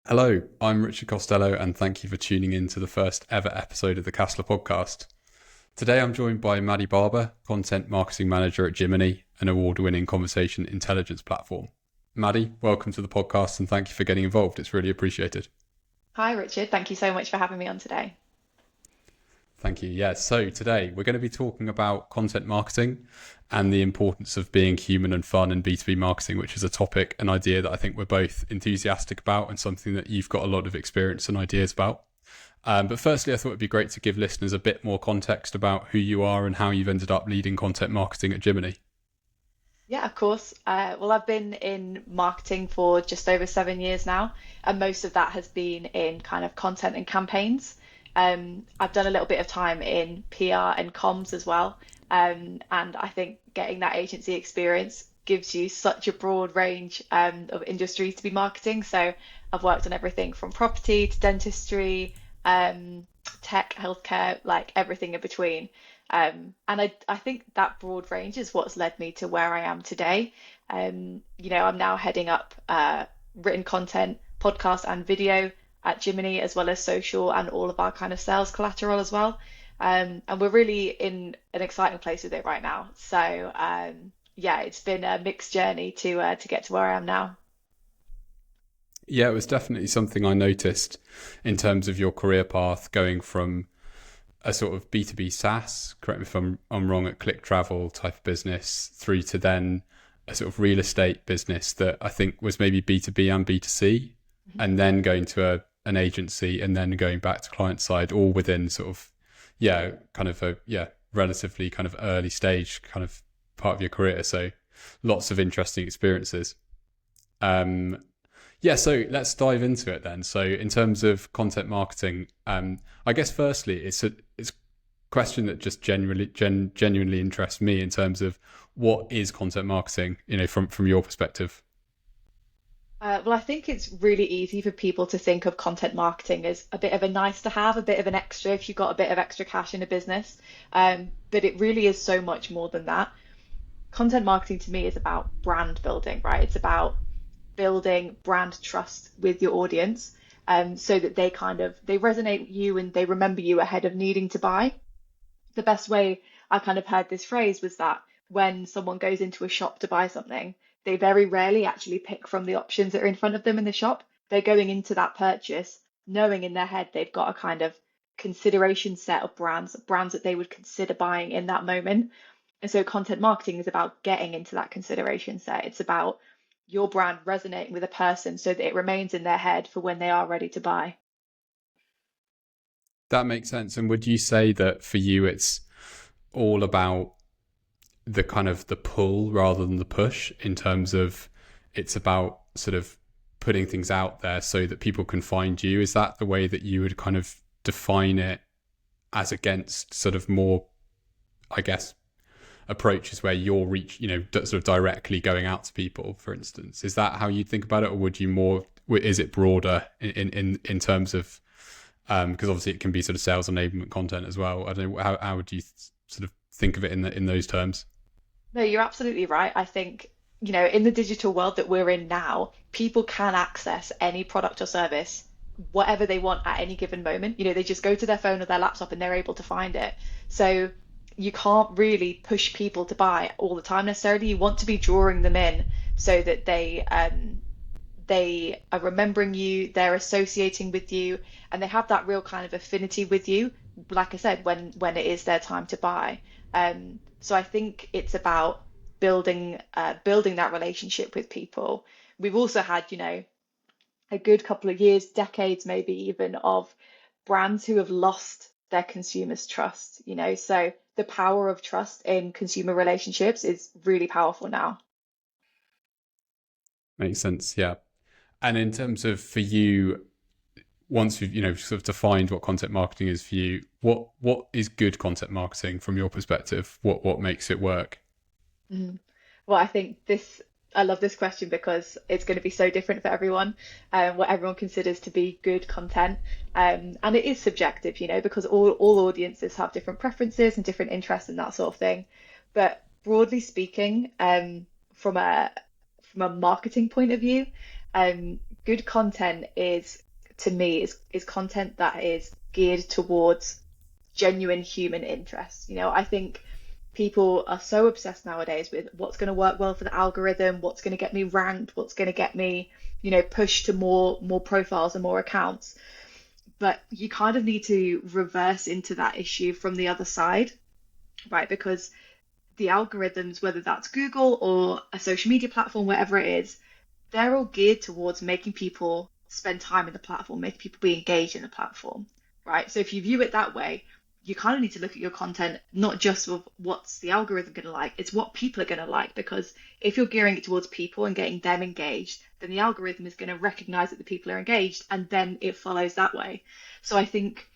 Hello, I'm Richard Costello, and thank you for tuning in to the first ever episode of the Casla Podcast. Today I'm joined by Maddy Barber, Content Marketing Manager at Jiminny, an award-winning conversation intelligence platform. Maddy, welcome to the podcast and thank you for getting involved. It's really appreciated. Hi, Richard. Thank you so much for having me on today. Thank you. Yeah, so today we're going to be talking about content marketing and the importance of being human and fun in B2B marketing, which is a topic, an idea that I think we're both enthusiastic about and something that you've got a lot of experience and ideas about. But firstly, I thought it'd be great to give listeners a bit more context about who you are and how you've ended up leading content marketing at Jiminny. Yeah, of course. Well, I've been in marketing for just over 7 years now, and most of that has been in kind of content and campaigns. I've done a little bit of time in PR and comms as well. And I think getting that agency experience gives you such a broad range of industries to be marketing. So I've worked on everything from property to dentistry, tech, healthcare, like everything in between. And I think that broad range is what's led me to where I am today. I'm now heading up written content, podcast, and video at Jiminny, as well as social and all of our kind of sales collateral as well. And we're really in an exciting place with it right now. So yeah, it's been a mixed journey to get to where I am now. Yeah, it was definitely something I noticed in terms of your career path going from a sort of B2B SaaS, correct me if I'm wrong, at Click Travel type of business through to then a sort of real estate business that I think was maybe B2B and B2C, and then going to an agency and then going back to client side, all within sort of, kind of relatively kind of early stage kind of part of your career. So lots of interesting experiences. So let's dive into it then. So in terms of content marketing, I guess firstly, it's a question that just genuinely interests me in terms of what is content marketing, from your perspective. Well, I think it's really easy for people to think of content marketing as a bit of a nice to have, a bit of an extra if you've got a bit of extra cash in a business. But it really is so much more than that. Content marketing to me is about brand building, right? It's about building brand trust with your audience, so that they resonate with you and they remember you ahead of needing to buy. The best way I kind of heard this phrase was that when someone goes into a shop to buy something, they very rarely actually pick from the options that are in front of them in the shop. They're going into that purchase knowing in their head they've got a kind of consideration set of brands that they would consider buying in that moment. And so content marketing is about getting into that consideration set. It's about your brand resonating with a person so that it remains in their head for when they are ready to buy. That makes sense. And would you say that for you, it's all about the kind of the pull rather than the push, in terms of it's about sort of putting things out there so that people can find you? Is that the way that you would kind of define it, as against sort of more, I guess, approaches where you're sort of directly going out to people, for instance? Is that how you think about it, or would you more, is it broader in terms of, because obviously it can be sort of sales enablement content as well. I don't know, how would you sort of think of it in those terms? No, you're absolutely right. I think, in the digital world that we're in now, people can access any product or service, whatever they want at any given moment. They just go to their phone or their laptop and they're able to find it. So you can't really push people to buy all the time necessarily. You want to be drawing them in so that they are remembering you, they're associating with you, and they have that real kind of affinity with you, like I said, when it is their time to buy. So I think it's about building that relationship with people. We've also had, a good couple of years, decades maybe even, of brands who have lost their consumers' trust, so the power of trust in consumer relationships is really powerful now. Makes sense. Yeah. And in terms of, for you, once you've sort of defined what content marketing is for you, what is good content marketing from your perspective? What makes it work? Mhm. Well, I love this question because it's going to be so different for everyone, what everyone considers to be good content. And it is subjective, because all audiences have different preferences and different interests and that sort of thing. But broadly speaking, from a marketing point of view, good content is, to me, is content that is geared towards genuine human interest. I think people are so obsessed nowadays with what's going to work well for the algorithm, what's going to get me ranked, what's going to get me, pushed to more profiles and more accounts. But you kind of need to reverse into that issue from the other side, right? Because the algorithms, whether that's Google or a social media platform, whatever it is, they're all geared towards making people spend time in the platform, making people be engaged in the platform, right? So if you view it that way, you kind of need to look at your content not just with what's the algorithm going to like, it's what people are going to like. Because if you're gearing it towards people and getting them engaged, then the algorithm is going to recognize that the people are engaged, and then it follows that way. So I think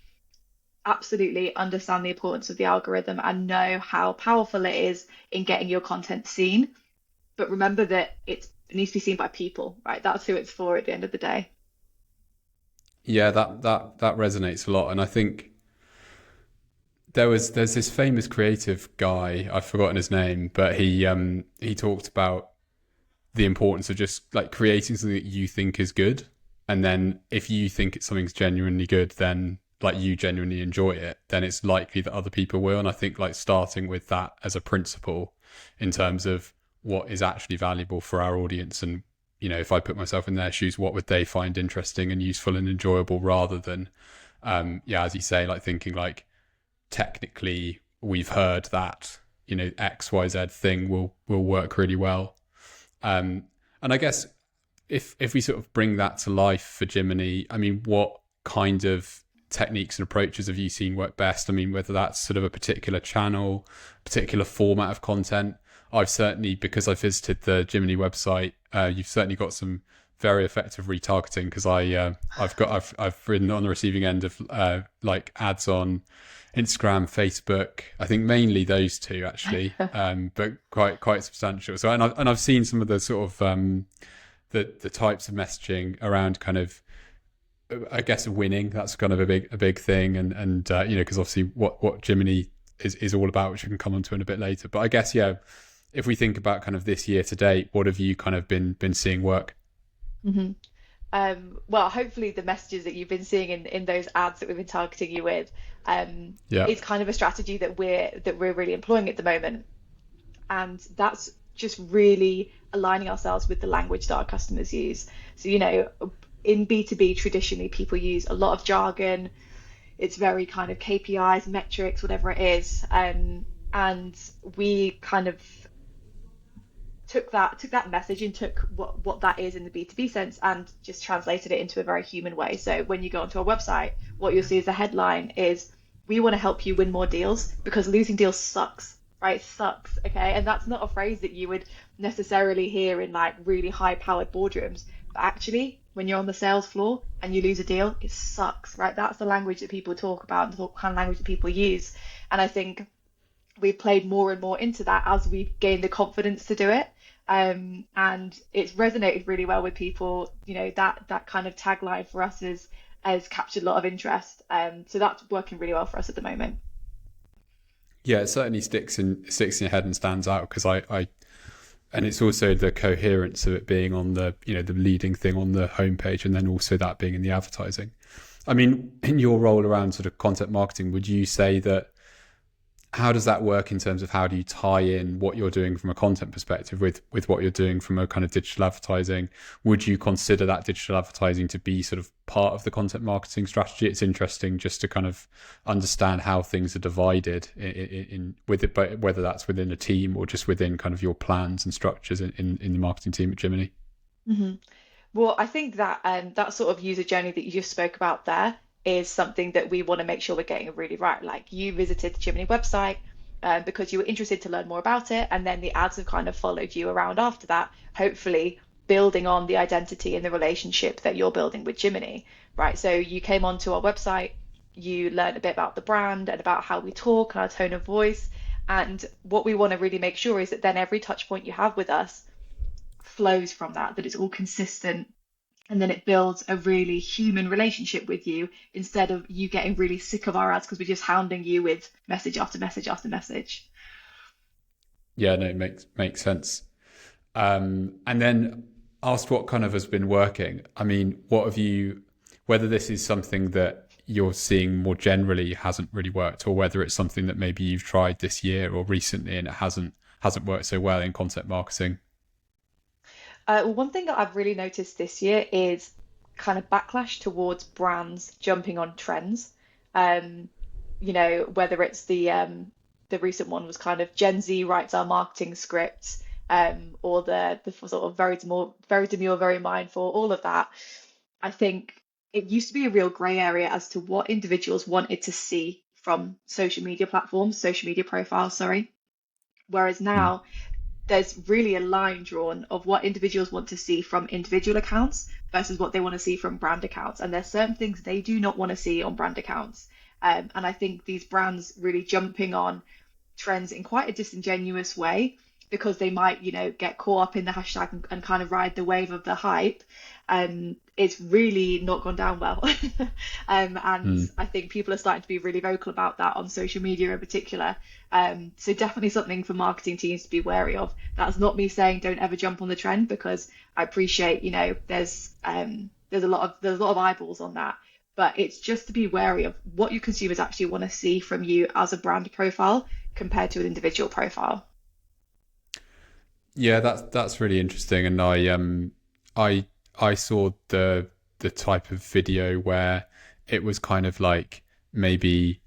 absolutely understand the importance of the algorithm and know how powerful it is in getting your content seen. But remember that it needs to be seen by people, right? That's who it's for at the end of the day. Yeah, that resonates a lot. And I think there's this famous creative guy, I've forgotten his name, but he talked about the importance of just like creating something that you think is good, and then if you think something's genuinely good, then like you genuinely enjoy it, then it's likely that other people will. And I think like starting with that as a principle in terms of what is actually valuable for our audience, and if I put myself in their shoes, what would they find interesting and useful and enjoyable, rather than as you say, like thinking like technically we've heard that XYZ thing will work really well. And I guess if we sort of bring that to life for Jiminny, I mean, what kind of techniques and approaches have you seen work best? I mean, whether that's sort of a particular channel, particular format of content. I've certainly, because I visited the Jiminny website, you've certainly got some very effective retargeting, because I've ridden on the receiving end of like ads on Instagram, Facebook. I think mainly those two actually, but quite substantial. So and I've seen some of the sort of the types of messaging around kind of, I guess, winning. That's kind of a big thing, and because obviously what Jiminny is all about, which we can come on to in a bit later. But I guess if we think about kind of this year to date, what have you kind of been seeing work? Mm-hmm. Well, hopefully the messages that you've been seeing in those ads that we've been targeting you with is kind of a strategy that we're really employing at the moment, and that's just really aligning ourselves with the language that our customers use. So in B2B, traditionally people use a lot of jargon. It's very kind of KPIs, metrics, whatever it is, and we kind of took that message and took what that is in the B2B sense and just translated it into a very human way. So when you go onto our website, what you'll see as a headline is, we want to help you win more deals because losing deals sucks, right? Sucks, okay? And that's not a phrase that you would necessarily hear in like really high powered boardrooms, but actually when you're on the sales floor and you lose a deal, it sucks, right? That's the language that people talk about and the kind of language that people use. And I think we've played more and more into that as we've gained the confidence to do it. And it's resonated really well with people. That kind of tagline for us has captured a lot of interest. So that's working really well for us at the moment. Yeah, it certainly sticks in your head and stands out, because and it's also the coherence of it being on the the leading thing on the homepage, and then also that being in the advertising. I mean, in your role around sort of content marketing, would you say that, how does that work in terms of how do you tie in what you're doing from a content perspective with what you're doing from a kind of digital advertising? Would you consider that digital advertising to be sort of part of the content marketing strategy? It's interesting just to kind of understand how things are divided in with it, but whether that's within a team or just within kind of your plans and structures in the marketing team at Jiminny. Mm-hmm. Well, I think that that sort of user journey that you just spoke about there is something that we want to make sure we're getting really right. Like, you visited the Jiminny website because you were interested to learn more about it, and then the ads have kind of followed you around after that, hopefully building on the identity and the relationship that you're building with Jiminny, right? So you came onto our website, you learned a bit about the brand and about how we talk and our tone of voice. And what we want to really make sure is that then every touch point you have with us flows from that it's all consistent. And then it builds a really human relationship with you, instead of you getting really sick of our ads because we're just hounding you with message after message after message. Yeah, no, it makes sense. And then asked what kind of has been working. I mean, what have you, whether this is something that you're seeing more generally hasn't really worked, or whether it's something that maybe you've tried this year or recently and it hasn't worked so well in content marketing. One thing that I've really noticed this year is kind of backlash towards brands jumping on trends. Um, whether it's the recent one was kind of Gen Z writes our marketing scripts, or the sort of very demure, very mindful, all of that. I think it used to be a real grey area as to what individuals wanted to see from social media profiles, sorry. Whereas Mm. now there's really a line drawn of what individuals want to see from individual accounts versus what they want to see from brand accounts. And there's certain things they do not want to see on brand accounts. And I think these brands really jumping on trends in quite a disingenuous way because they might, get caught up in the hashtag and kind of ride the wave of the hype. It's really not gone down well. And Mm. I think people are starting to be really vocal about that on social media in particular. So definitely something for marketing teams to be wary of. That's not me saying don't ever jump on the trend, because I appreciate, there's a lot of eyeballs on that. But it's just to be wary of what your consumers actually want to see from you as a brand profile compared to an individual profile. Yeah, that's really interesting. And I I saw the type of video where it was kind of like maybe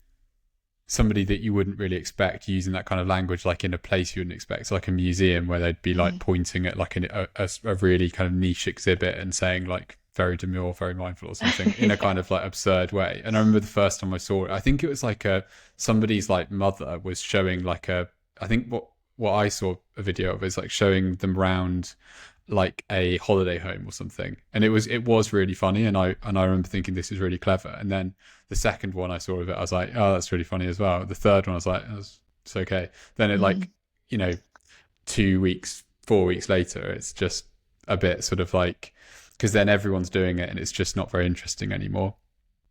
somebody that you wouldn't really expect using that kind of language, like in a place you wouldn't expect, so like a museum where they'd be like Mhm. pointing at like a really kind of niche exhibit and saying like very demure, very mindful or something in a Yeah. kind of like absurd way. And I remember the first time I saw it, I think it was like somebody's like mother was showing like I think what I saw a video of is like showing them round like a holiday home or something, and it was really funny, and I remember thinking this is really clever. And then the second one I saw of it, I was like, oh, that's really funny as well. The third one I was like, oh, it's okay. Then it like, Mhm. 2 weeks 4 weeks later, it's just a bit sort of like, because then everyone's doing it and it's just not very interesting anymore.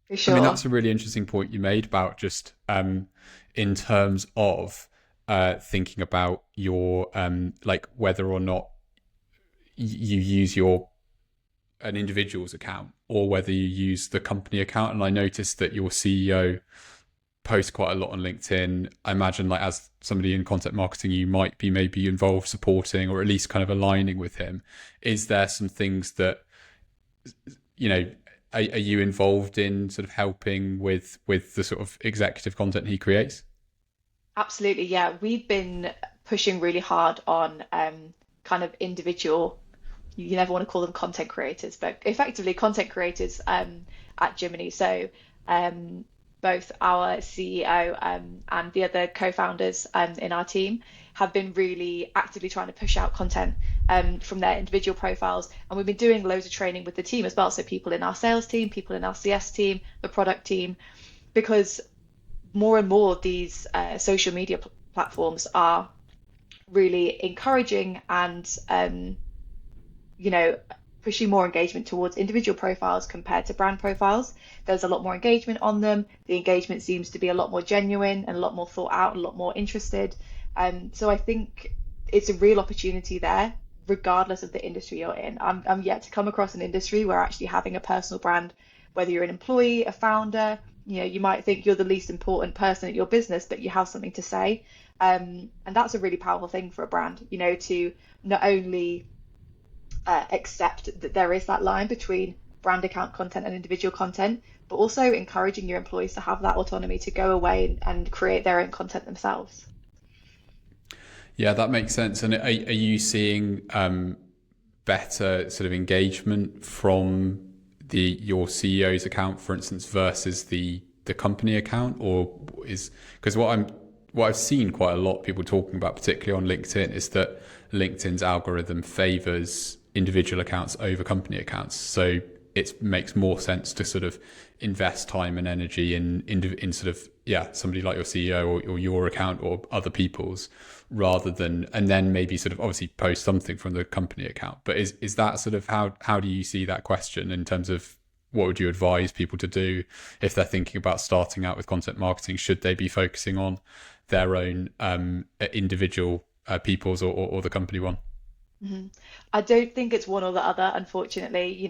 For I mean, sure. that's a really interesting point you made about just in terms of thinking about your like whether or not you use your an individual's account or whether you use the company account. And I noticed that your CEO posts quite a lot on LinkedIn. I imagine, like, as somebody in content marketing, you might be maybe involved supporting or at least kind of aligning with him. Is there some things that, you know, are you involved in sort of helping with the sort of executive content he creates? Absolutely. Yeah. We've been pushing really hard on kind of individual, you never want to call them content creators, but effectively content creators at Jiminny. So um, both our CEO and the other co-founders in our team have been really actively trying to push out content from their individual profiles. And we've been doing loads of training with the team as well. So people in our sales team, people in our CS team, the product team, because more and more these social media platforms are really encouraging and you know, pushing more engagement towards individual profiles compared to brand profiles. There's a lot more engagement on them. The engagement seems to be a lot more genuine and a lot more thought out, a lot more interested. So I think it's a real opportunity there, regardless of the industry you're in. I'm yet to come across an industry where actually having a personal brand, whether you're an employee, a founder, you might think you're the least important person at your business, but you have something to say. And that's a really powerful thing for a brand, to not only accept that there is that line between brand account content and individual content, but also encouraging your employees to have that autonomy to go away and create their own content themselves. Yeah, that makes sense. And are you seeing better sort of engagement from your CEO's account, for instance, versus the company account, or is because what I've seen quite a lot of people talking about, particularly on LinkedIn, is that LinkedIn's algorithm favors individual accounts over company accounts. So it makes more sense to sort of invest time and energy in sort of, yeah, somebody like your CEO or your account or other people's, rather than, and then maybe sort of obviously post something from the company account. But is that sort of how do you see that question in terms of what would you advise people to do if they're thinking about starting out with content marketing? Should they be focusing on their own individual people's or the company one? Mhm. I don't think it's one or the other, unfortunately.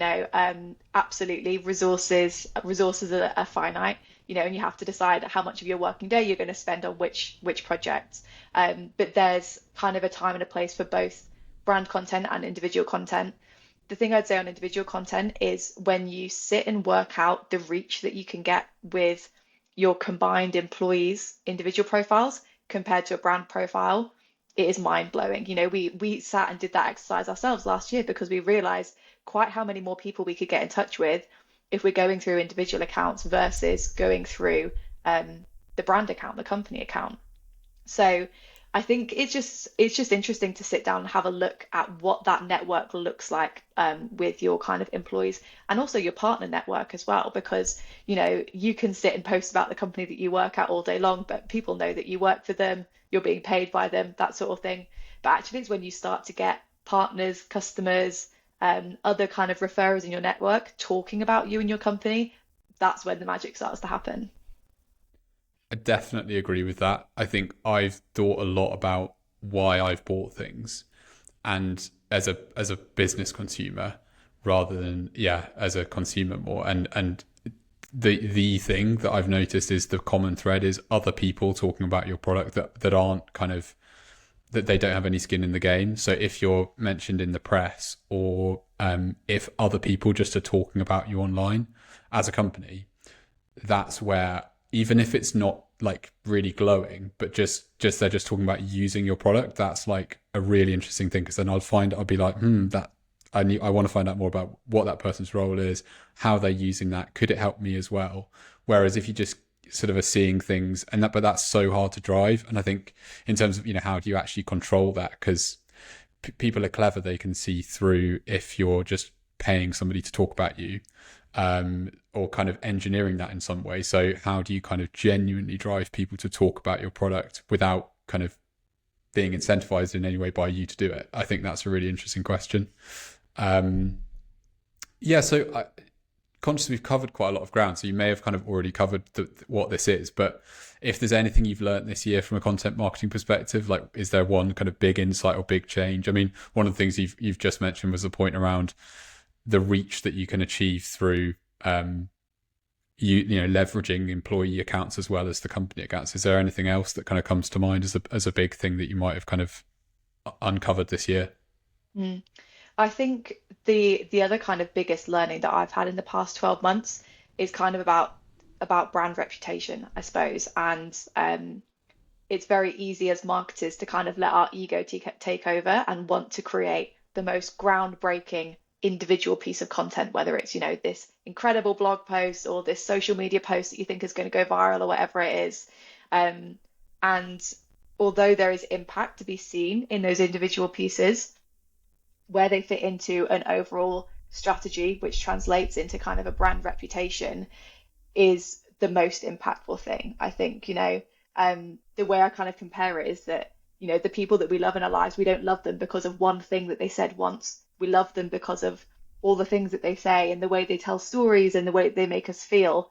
Absolutely, resources are finite, and you have to decide how much of your working day you're going to spend on which projects. But there's kind of a time and a place for both brand content and individual content. The thing I'd say on individual content is when you sit and work out the reach that you can get with your combined employees' individual profiles compared to a brand profile, it is mind blowing. We sat and did that exercise ourselves last year because we realized quite how many more people we could get in touch with if we're going through individual accounts versus going through the brand account, the company account. So I think it's just interesting to sit down and have a look at what that network looks like with your kind of employees and also your partner network as well, because you can sit and post about the company that you work at all day long, but people know that you work for them, you're being paid by them, that sort of thing. But actually, it's when you start to get partners, customers, other kind of referrers in your network talking about you and your company, that's when the magic starts to happen. I definitely agree with that. I think I've thought a lot about why I've bought things, and as a business consumer rather than as a consumer more. And the thing that I've noticed is the common thread is other people talking about your product that aren't kind of that they don't have any skin in the game. So if you're mentioned in the press or if other people just are talking about you online as a company, that's where, even if it's not like really glowing, but just they're just talking about using your product, that's like a really interesting thing, because then I'll be like, that I want to find out more about what that person's role is, how they're using that, could it help me as well? Whereas if you just sort of are seeing things but that's so hard to drive. And I think in terms of how do you actually control that, because people are clever, they can see through if you're just paying somebody to talk about you, or kind of engineering that in some way. So how do you kind of genuinely drive people to talk about your product without kind of being incentivized in any way by you to do it? I think that's a really interesting question. So conscious we've covered quite a lot of ground, so you may have kind of already covered what this is, but if there's anything you've learned this year from a content marketing perspective, like is there one kind of big insight or big change? I mean, one of the things you've just mentioned was the point around the reach that you can achieve through leveraging employee accounts as well as the company accounts. Is there anything else that kind of comes to mind as a big thing that you might have kind of uncovered this year? Mm. I think the other kind of biggest learning that I've had in the past 12 months is kind of about brand reputation, I suppose. And it's very easy as marketers to kind of let our ego take over and want to create the most groundbreaking individual piece of content, whether it's, this incredible blog post or this social media post that you think is going to go viral or whatever it is. And although there is impact to be seen in those individual pieces, where they fit into an overall strategy, which translates into kind of a brand reputation, is the most impactful thing. I think, the way I kind of compare it is that, the people that we love in our lives, we don't love them because of one thing that they said once. We love them because of all the things that they say and the way they tell stories and the way they make us feel.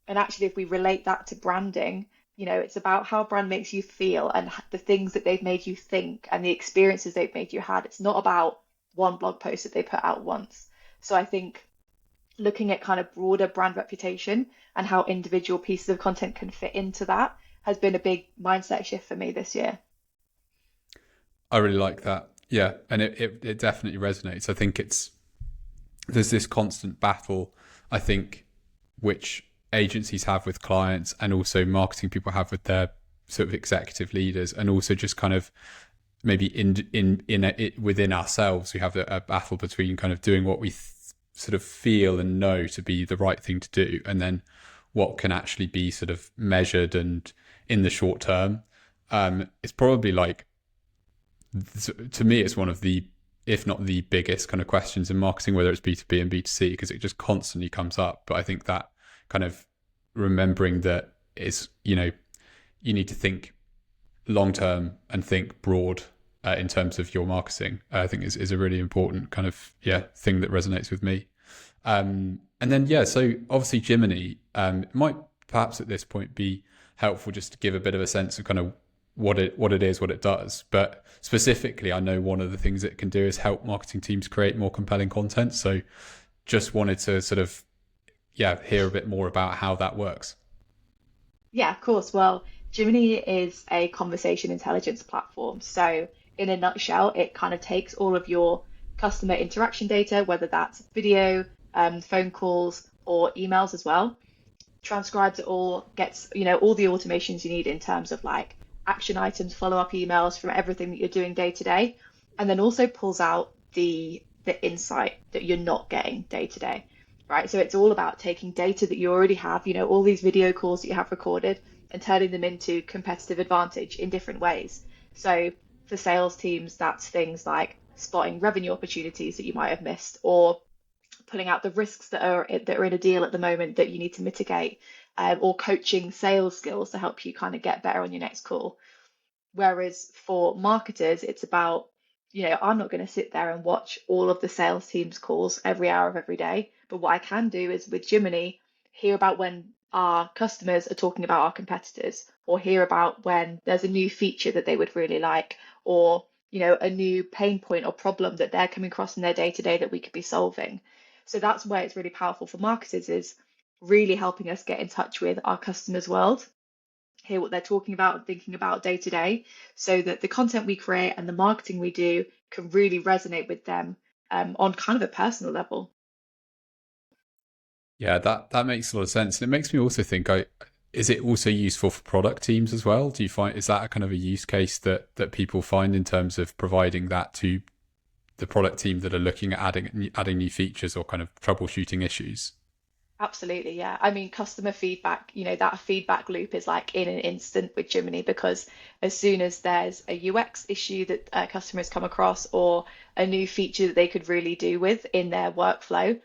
And actually, if we relate that to branding, it's about how brand makes you feel and the things that they've made you think and the experiences they've made you had. It's not about one blog post that they put out once. So I think looking at kind of broader brand reputation and how individual pieces of content can fit into that has been a big mindset shift for me this year. I really like that. Yeah, and it definitely resonates. I think there's this constant battle, I think, which agencies have with clients and also marketing people have with their sort of executive leaders, and also just kind of maybe within ourselves, we have a battle between kind of doing what we sort of feel and know to be the right thing to do, and then what can actually be sort of measured and in the short term. It's probably like, to me, it's one of the, if not the biggest kind of questions in marketing, whether it's B2B and B2C, because it just constantly comes up. But I think that kind of remembering that is, you need to think long term and think broad in terms of your marketing, I think is a really important kind of thing that resonates with me. And then so obviously Jiminny, it might perhaps at this point be helpful just to give a bit of a sense of kind of what it is, what it does. But specifically, I know one of the things it can do is help marketing teams create more compelling content. So just wanted to sort of, hear a bit more about how that works. Yeah, of course. Well, Jiminny is a conversation intelligence platform. So, in a nutshell, it kind of takes all of your customer interaction data, whether that's video, phone calls, or emails as well, transcribes it all, gets, all the automations you need in terms of like action items, follow-up emails from everything that you're doing day to day, and then also pulls out the insight that you're not getting day to day. Right. So it's all about taking data that you already have, all these video calls that you have recorded and turning them into competitive advantage in different ways. So for sales teams, that's things like spotting revenue opportunities that you might have missed, or pulling out the risks that are in a deal at the moment that you need to mitigate, or coaching sales skills to help you kind of get better on your next call. Whereas for marketers, it's about, I'm not going to sit there and watch all of the sales team's calls every hour of every day. But what I can do is with Jiminny, hear about when our customers are talking about our competitors, or hear about when there's a new feature that they would really like, or, a new pain point or problem that they're coming across in their day to day that we could be solving. So that's where it's really powerful for marketers, is really helping us get in touch with our customers' world, hear what they're talking about and thinking about day to day, so that the content we create and the marketing we do can really resonate with them, on kind of a personal level. Yeah, that makes a lot of sense. And it makes me also think, is it also useful for product teams as well? Do you find, is that a kind of a use case that people find in terms of providing that to the product team that are looking at adding new features or kind of troubleshooting issues? Absolutely, yeah. I mean, customer feedback, that feedback loop is like in an instant with Jiminny, because as soon as there's a UX issue that customers come across, or a new feature that they could really do with in their workflow,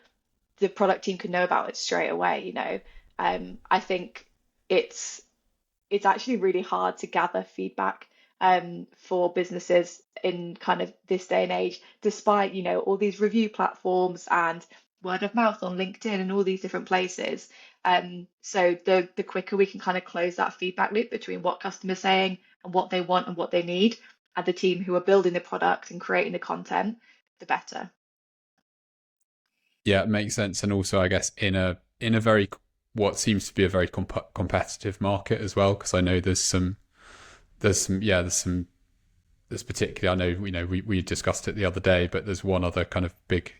the product team can know about it straight away. I think it's actually really hard to gather feedback, for businesses in kind of this day and age, despite, all these review platforms and word of mouth on LinkedIn and all these different places. So the quicker we can kind of close that feedback loop between what customers are saying and what they want and what they need, and the team who are building the product and creating the content, the better. Yeah, it makes sense. And also, I guess in a very, what seems to be a very competitive market as well, because I know there's particularly, I know, we discussed it the other day, but there's one other kind of big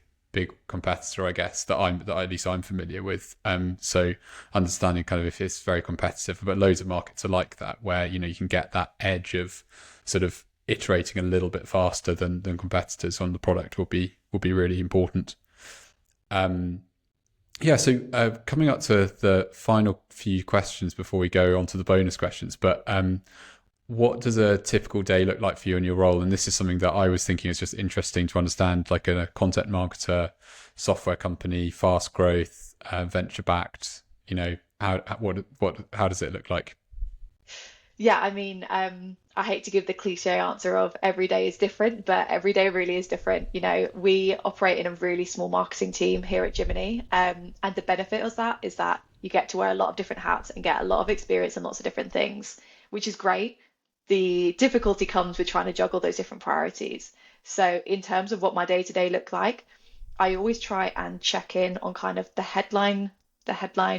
competitor, I guess, that at least I'm familiar with. So understanding kind of if it's very competitive, but loads of markets are like that, where, you can get that edge of sort of iterating a little bit faster than competitors on the product will be really important. So coming up to the final few questions before we go on to the bonus questions, but what does a typical day look like for you in your role? And this is something that I was thinking is just interesting to understand, like in a content marketer, software company, fast growth, venture backed, how does it look like? Yeah, I mean, I hate to give the cliche answer of every day is different, but every day really is different. We operate in a really small marketing team here at Jiminny, and the benefit of that is that you get to wear a lot of different hats and get a lot of experience in lots of different things, which is great. The difficulty comes with trying to juggle those different priorities. So, in terms of what my day to day look like, I always try and check in on kind of the headline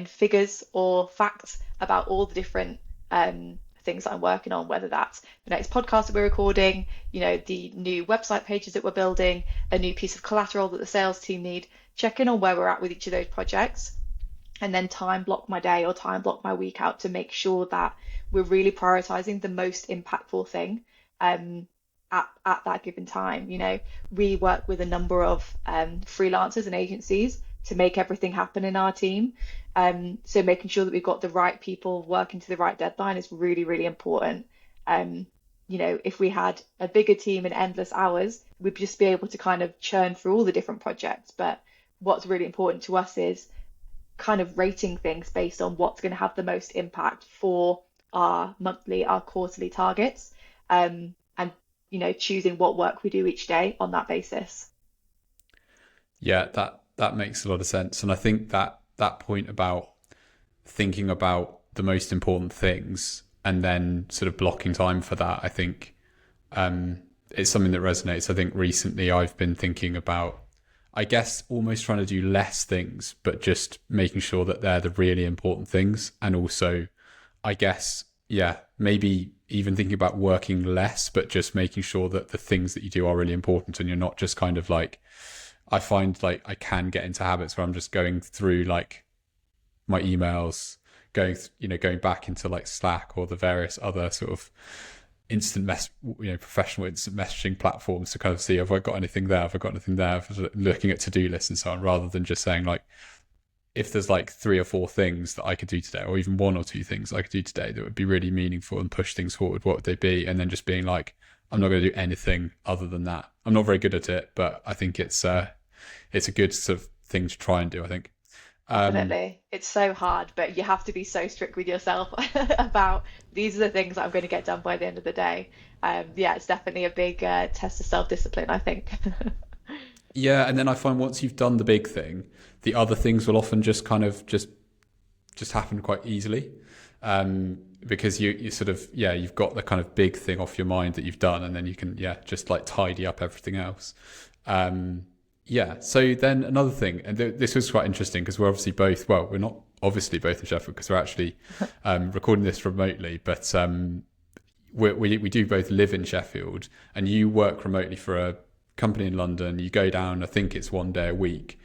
figures or facts about all the different things that I'm working on, whether that's the next podcast that we're recording, the new website pages that we're building, a new piece of collateral that the sales team need. Check in on where we're at with each of those projects, and then time block my day or time block my week out to make sure that we're really prioritizing the most impactful thing, at that given time. We work with a number of freelancers and agencies to make everything happen in our team. So making sure that we've got the right people working to the right deadline is really, really important. If we had a bigger team and endless hours, we'd just be able to kind of churn through all the different projects. But what's really important to us is kind of rating things based on what's going to have the most impact for our monthly, our quarterly targets, and choosing what work we do each day on that basis. Yeah, that makes a lot of sense. And I think that point about thinking about the most important things, and then sort of blocking time for that, I think it's something that resonates. I think recently I've been thinking about, I guess, almost trying to do less things, but just making sure that they're the really important things. And also, I guess, yeah, maybe even thinking about working less, but just making sure that the things that you do are really important, and you're not just kind of like, I find like I can get into habits where I'm just going through like my emails, going back into like Slack or the various other sort of professional instant messaging platforms to kind of see, have I got anything there? Have I got anything there? Looking at to-do lists and so on, rather than just saying like, if there's like 3 or 4 things that I could do today, or even 1 or 2 things I could do today that would be really meaningful and push things forward, what would they be? And then just being like, I'm not going to do anything other than that. I'm not very good at it, but I think it's a good sort of thing to try and do, I think. Definitely. It's so hard, but you have to be so strict with yourself about these are the things that I'm going to get done by the end of the day. Yeah, it's definitely a big test of self-discipline, I think. Yeah, and then I find once you've done the big thing, the other things will often just kind of just happen quite easily, because you sort of, yeah, you've got the kind of big thing off your mind that you've done, and then you can, yeah, just like tidy up everything else. Yeah. So then another thing, and this was quite interesting because we're obviously both, well, we're not obviously both in Sheffield because we're actually recording this remotely, but we do both live in Sheffield, and you work remotely for a company in London. You go down, I think it's 1 day a week,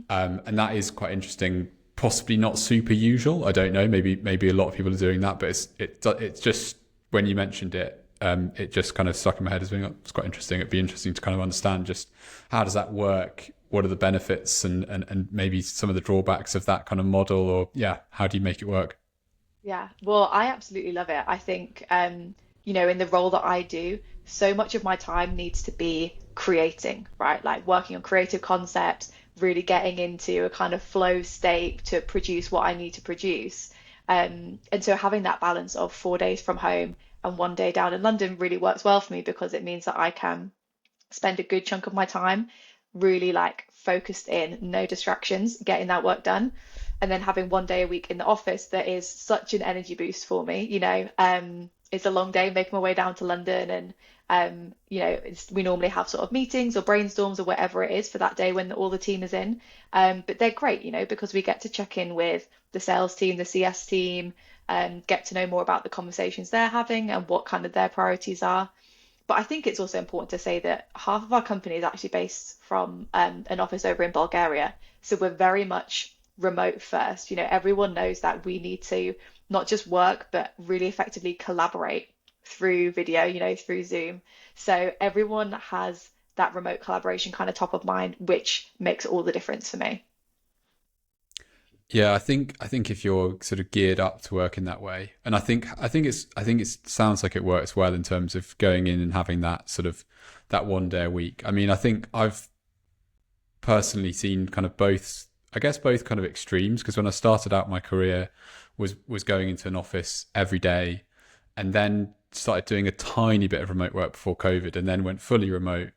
and that is quite interesting. Possibly not super usual. I don't know. Maybe a lot of people are doing that, but it's just, when you mentioned it, it just kind of stuck in my head as being, it's quite interesting. It'd be interesting to kind of understand just how does that work? What are the benefits and maybe some of the drawbacks of that kind of model, or yeah, how do you make it work? Yeah, well, I absolutely love it. I think, in the role that I do, so much of my time needs to be creating, right? Like working on creative concepts, really getting into a kind of flow state to produce what I need to produce. And so having that balance of 4 days from home and 1 day down in London really works well for me, because it means that I can spend a good chunk of my time really like focused in, no distractions, getting that work done. And then having 1 day a week in the office that is such an energy boost for me. It's a long day making my way down to London, and we normally have sort of meetings or brainstorms or whatever it is for that day when all the team is in. But they're great, because we get to check in with the sales team, the CS team, and get to know more about the conversations they're having and what kind of their priorities are. But I think it's also important to say that half of our company is actually based from an office over in Bulgaria. So we're very much remote first. Everyone knows that we need to not just work, but really effectively collaborate through video, through Zoom. So everyone has that remote collaboration kind of top of mind, which makes all the difference for me. Yeah, I think if you're sort of geared up to work in that way, and I think it sounds like it works well in terms of going in and having that sort of that 1 day a week. I mean, I think I've personally seen kind of both, I guess both kind of extremes, because when I started out my career was going into an office every day, and then started doing a tiny bit of remote work before COVID, and then went fully remote.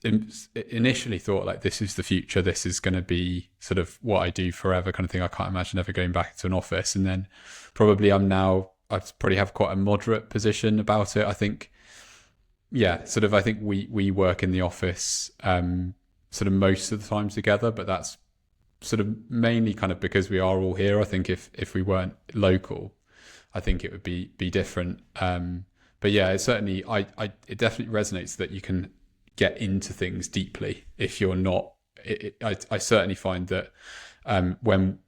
Initially thought like, this is the future, this is going to be sort of what I do forever kind of thing. I can't imagine ever going back to an office. And then probably I probably have quite a moderate position about it. I think, yeah, sort of, I think we work in the office sort of most of the time together, but that's sort of mainly kind of because we are all here. I think if we weren't local, I think it would be different. But yeah, it certainly, it definitely resonates that you can get into things deeply if you're not. I certainly find that when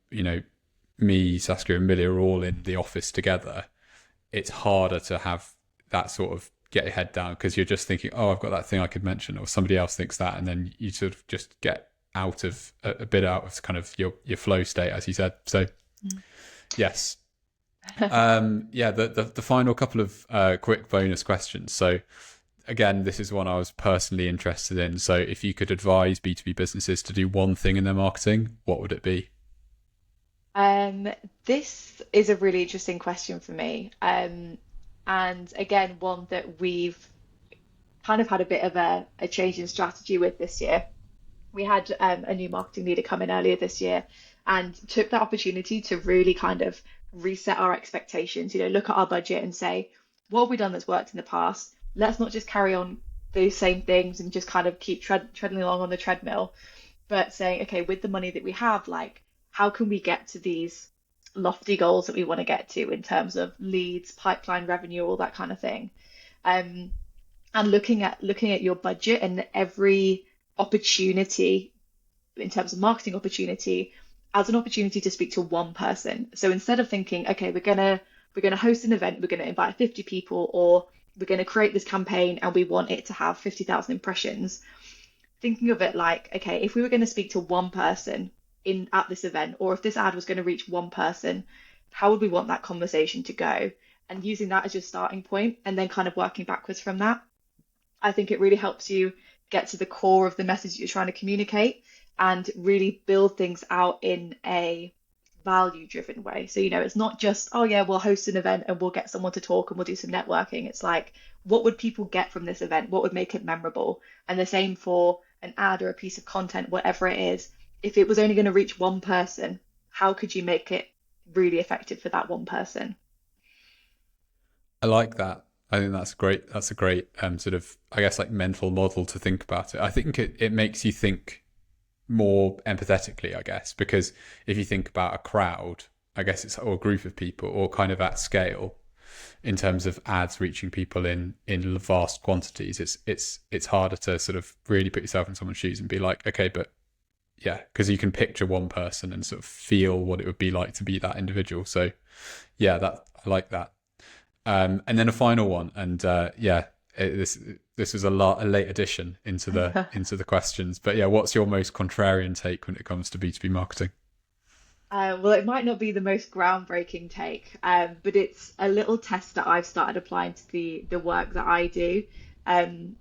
me, Saskia, and Millie are all in the office together, it's harder to have that sort of get your head down, because you're just thinking, oh, I've got that thing I could mention, or somebody else thinks that, and then you sort of just get out of a bit out of kind of your flow state, as you said. So yes. Yeah, the final couple of quick bonus questions. So again, this is one I was personally interested in. So if you could advise B2B businesses to do one thing in their marketing, what would it be? This is a really interesting question for me. And again, one that we've kind of had a bit of a change in strategy with this year. We had a new marketing leader come in earlier this year and took that opportunity to really kind of reset our expectations, look at our budget and say, what have we done that's worked in the past? Let's not just carry on those same things and just kind of keep treading along on the treadmill, but saying, okay, with the money that we have, like, how can we get to these lofty goals that we want to get to in terms of leads, pipeline revenue, all that kind of thing. Um, and looking at your budget and every opportunity in terms of marketing opportunity as an opportunity to speak to one person. So instead of thinking, okay, we're gonna host an event, we're gonna invite 50 people, or we're gonna create this campaign and we want it to have 50,000 impressions, thinking of it like, okay, if we were going to speak to one person in at this event, or if this ad was going to reach one person, how would we want that conversation to go? And using that as your starting point and then kind of working backwards from that, I think it really helps you get to the core of the message you're trying to communicate and really build things out in a value driven way. So, it's not just, oh yeah, we'll host an event and we'll get someone to talk and we'll do some networking. It's like, what would people get from this event? What would make it memorable? And the same for an ad or a piece of content, whatever it is. If it was only going to reach one person, how could you make it really effective for that one person? I like that. I think that's great. That's a great sort of, I guess, like mental model to think about it. I think it makes you think more empathetically, I guess, because if you think about a crowd, I guess it's or a group of people or kind of at scale in terms of ads reaching people in vast quantities, it's harder to sort of really put yourself in someone's shoes and be like, okay, but yeah, because you can picture one person and sort of feel what it would be like to be that individual. So yeah, that I like that. And then a final one, and this was a late addition into the questions, but yeah, what's your most contrarian take when it comes to B2B marketing? Well, it might not be the most groundbreaking take, but it's a little test that I've started applying to the work that I do. Um,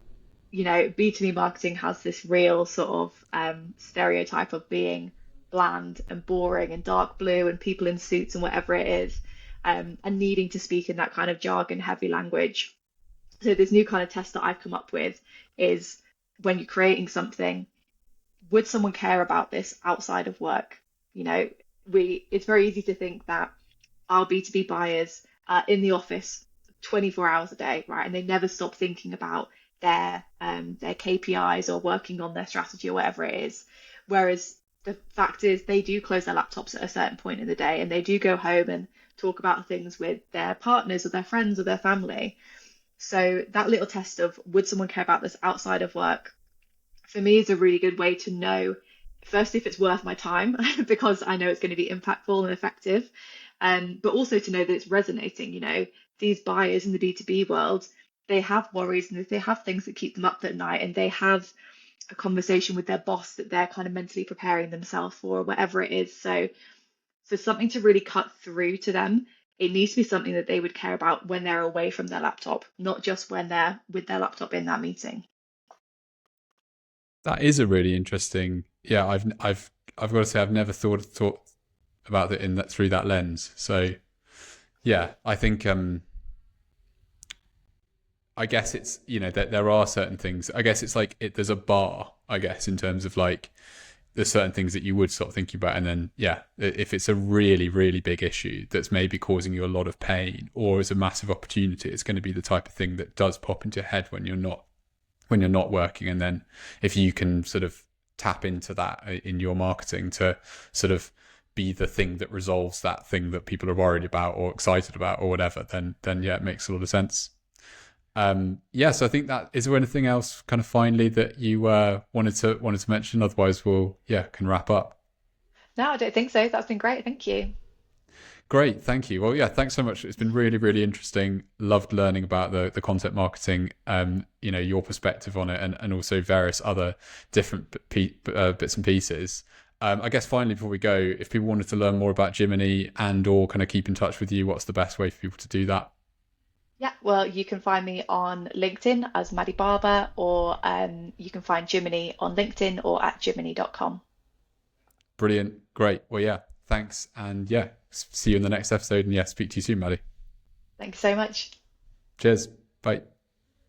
B2B marketing has this real sort of stereotype of being bland and boring and dark blue and people in suits and whatever it is, and needing to speak in that kind of jargon heavy language. So this new kind of test that I've come up with is when you're creating something, would someone care about this outside of work? You know, it's very easy to think that our B2B buyers are in the office 24 hours a day, right? And they never stop thinking about their KPIs or working on their strategy or whatever it is. Whereas the fact is they do close their laptops at a certain point in the day and they do go home and talk about things with their partners or their friends or their family. So that little test of would someone care about this outside of work, for me is a really good way to know, firstly, if it's worth my time, because I know it's going to be impactful and effective, but also to know that it's resonating. These buyers in the B2B world, they have worries and they have things that keep them up at night, and they have a conversation with their boss that they're kind of mentally preparing themselves for, or whatever it is. So for something to really cut through to them, it needs to be something that they would care about when they're away from their laptop, not just when they're with their laptop in that meeting. That is a really interesting. Yeah, I've got to say I've never thought about it in that through that lens. So yeah, I think I guess it's that there are certain things. I guess it's like there's a bar. I guess in terms of like there's certain things that you would start thinking about, and then yeah, if it's a really really big issue that's maybe causing you a lot of pain or is a massive opportunity, it's going to be the type of thing that does pop into your head when you're not working. And then if you can sort of tap into that in your marketing to sort of be the thing that resolves that thing that people are worried about or excited about or whatever, then yeah, it makes a lot of sense. So I think that is there anything else kind of finally that you wanted to mention? Otherwise we'll can wrap up. No, I don't think so. That's been great. Thank you. Great, thank you. Well, yeah, thanks so much. It's been really, really interesting. Loved learning about the content marketing, your perspective on it, and also various other different bits and pieces. I guess finally, before we go, if people wanted to learn more about Jiminny and or kind of keep in touch with you, what's the best way for people to do that? Yeah, well, you can find me on LinkedIn as Maddy Barber, or you can find Jiminny on LinkedIn or at jiminny.com. Brilliant. Great. Well, yeah, thanks. And yeah, see you in the next episode. And yeah, speak to you soon, Maddy. Thanks so much. Cheers. Bye.